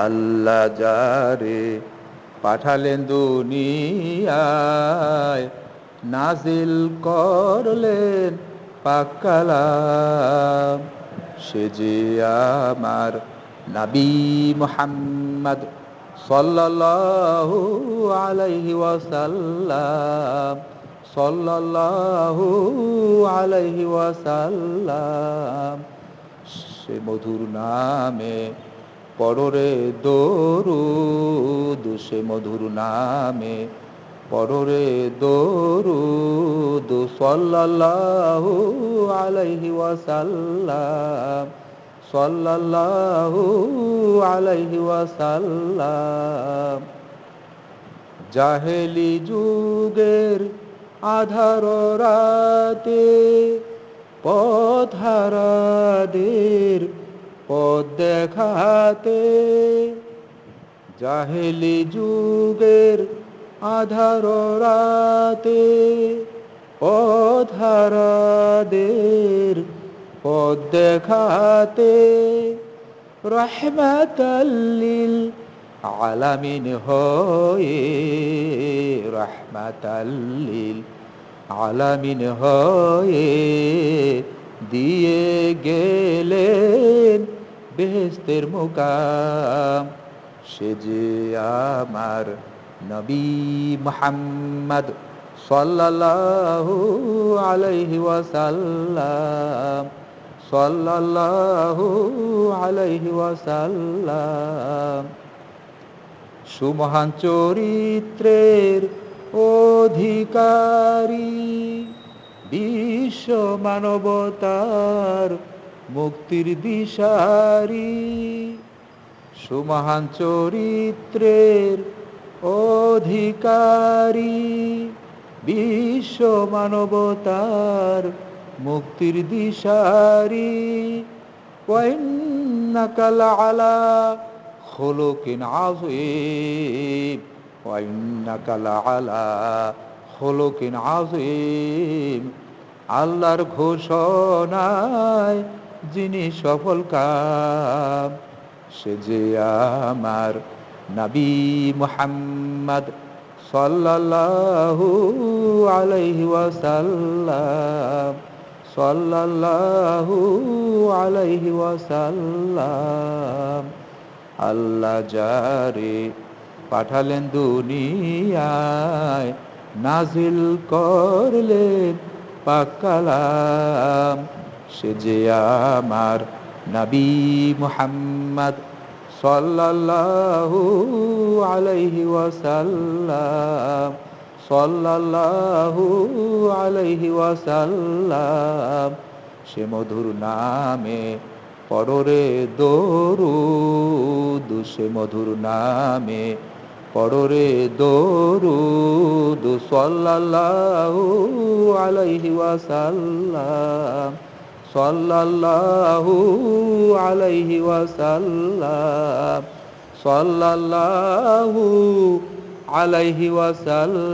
আল্লাহ যারে পাঠালেন দুনিয়ায়, নাজিল করলেন পাক কালাম। সে যে আমার নবী মুহাম্মদ সাল্লাল্লাহু আলাইহি ওয়াসাল্লাম, সাল্লাল্লাহু আলাইহি ওয়াসাল্লাম। সে মধুর নামে পড়রে দরুদ, সে মধুর নামে পড়রে দরুদ, সাল্লাল্লাহু আলাইহি ওয়াসাল্লাম, সাল্লাল্লাহু আলাইহি ওয়াসাল্লাম। জাহেলি যুগের আধার রাতে পথহারাদের পথ দেখাতে, জাহেলি যুগের আধার রাতে পথহারাদের পথ দেখাতে, রহমাতাল লিল আলামিন হয়ে, রহমাতাল লিল আলামিন হয়ে দিয়ে গেলেন বেহেশতের মুকাম। সে যে আমার নবী মুহাম্মদ সাল্লাল্লাহু আলাইহি ওয়াসাল্লাম, সাল্লাল্লাহু আলাইহি ওয়াসাল্লাম। সুমহান চরিত্রের অধিকারী, বিশ্ব মানবতার মুক্তির দিশারি। সুমহান চরিত্রের অধিকারী, বিশ্ব মানবতার মুক্তির দিশারি। ওয়াইন্নাকা লাআলা খুলুকিন আযীম, ওয়াইন্নাকা লাআলা খুলুকিন আযীম। আল্লাহর ঘোষণায় যিনি সফল কাম, সে যে আমার নবী মুহাম্মদ সাল্লাল্লাহু আলাইহি ওয়াসাল্লাম, সাল্লাল্লাহু আলাইহি ওয়াসাল্লাম। আল্লাহ যারে পাঠালেন দুনিয়ায়, নাজিল করলেন পাক কালাম। সে যে আমার নবী মুহাম্মদ সাল্লাল্লাহু আলাইহি ওয়াসাল্লাম, সাল্লাল্লাহু আলাইহি ওয়াসাল্লাম। সে মধুর নামে পড়রে দরুদ, সে মধুর নামে পড়রে দরুদ, সাল্লাল্লাহু আলাইহি ওয়াসাল্লাম, সাল্লাল্লাহু আলাইহি ওয়াসাল্লাম, সাল্লাল্লাহু আলাইহি ওয়াসাল্লাম।